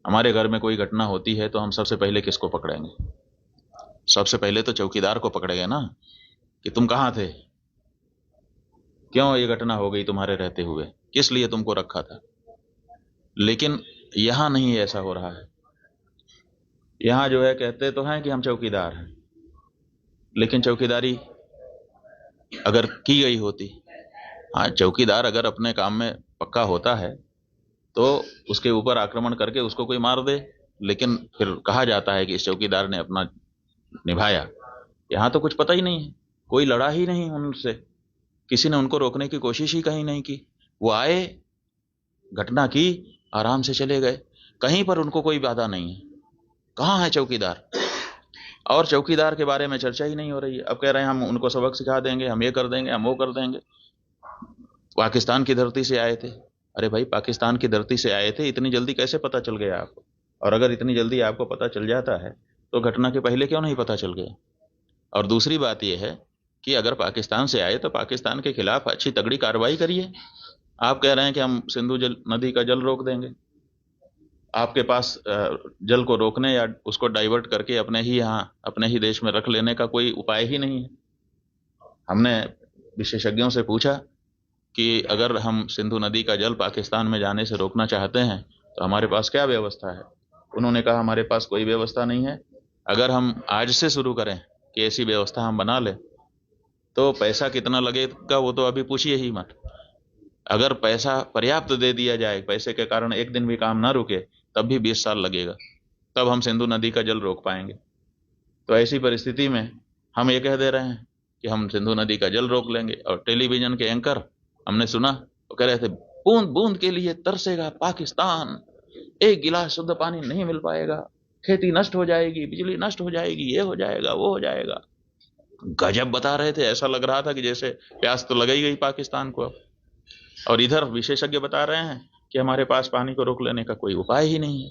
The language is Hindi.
हमारे घर में कोई घटना होती है तो हम सबसे पहले किसको पकड़ेंगे? सबसे पहले तो चौकीदार को पकड़ेंगे ना, कि तुम कहाँ थे, क्यों ये घटना हो गई तुम्हारे रहते हुए, किस लिए तुमको रखा था। लेकिन यहां नहीं ऐसा हो रहा है। यहां जो है कहते तो हैं कि हम चौकीदार हैं, लेकिन चौकीदारी अगर की गई होती, हाँ चौकीदार अगर अपने काम में पक्का होता है तो उसके ऊपर आक्रमण करके उसको कोई मार दे, लेकिन फिर कहा जाता है कि इस चौकीदार ने अपना निभाया। यहां तो कुछ पता ही नहीं है, कोई लड़ा ही नहीं उनसे, किसी ने उनको रोकने की कोशिश ही कहीं नहीं की। वो आए, घटना की, आराम से चले गए, कहीं पर उनको कोई बाधा नहीं है। कहाँ है चौकीदार? और चौकीदार के बारे में चर्चा ही नहीं हो रही है। अब कह रहे हैं हम उनको सबक सिखा देंगे, हम ये कर देंगे, हम वो कर देंगे। पाकिस्तान की धरती से आए थे। अरे भाई, पाकिस्तान की धरती से आए थे, इतनी जल्दी कैसे पता चल गया आपको? और अगर इतनी जल्दी आपको पता चल जाता है तो घटना के पहले क्यों नहीं पता चल गया? और दूसरी बात यह है कि अगर पाकिस्तान से आए तो पाकिस्तान के खिलाफ अच्छी तगड़ी कार्रवाई करिए। आप कह रहे हैं कि हम सिंधु जल नदी का जल रोक देंगे। आपके पास जल को रोकने या उसको डाइवर्ट करके अपने ही यहाँ अपने ही देश में रख लेने का कोई उपाय ही नहीं है। हमने विशेषज्ञों से पूछा कि अगर हम सिंधु नदी का जल पाकिस्तान में जाने से रोकना चाहते हैं तो हमारे पास क्या व्यवस्था है। उन्होंने कहा हमारे पास कोई व्यवस्था नहीं है। अगर हम आज से शुरू करें कि ऐसी व्यवस्था हम बना लें तो पैसा कितना लगेगा वो तो अभी पूछिए ही मत। अगर पैसा पर्याप्त दे दिया जाए, पैसे के कारण एक दिन भी काम ना रुके, तब भी 20 साल लगेगा, तब हम सिंधु नदी का जल रोक पाएंगे। तो ऐसी परिस्थिति में हम ये कह दे रहे हैं कि हम सिंधु नदी का जल रोक लेंगे। और टेलीविजन के एंकर हमने सुना, वो कह रहे थे बूंद बूंद के लिए तरसेगा पाकिस्तान, एक गिलास शुद्ध पानी नहीं मिल पाएगा, खेती नष्ट हो जाएगी, बिजली नष्ट हो जाएगी, ये हो जाएगा, वो हो जाएगा। गजब बता रहे थे, ऐसा लग रहा था कि जैसे प्यास तो लग ही गई पाकिस्तान को अब। और इधर विशेषज्ञ बता रहे हैं कि हमारे पास पानी को रोक लेने का कोई उपाय ही नहीं है।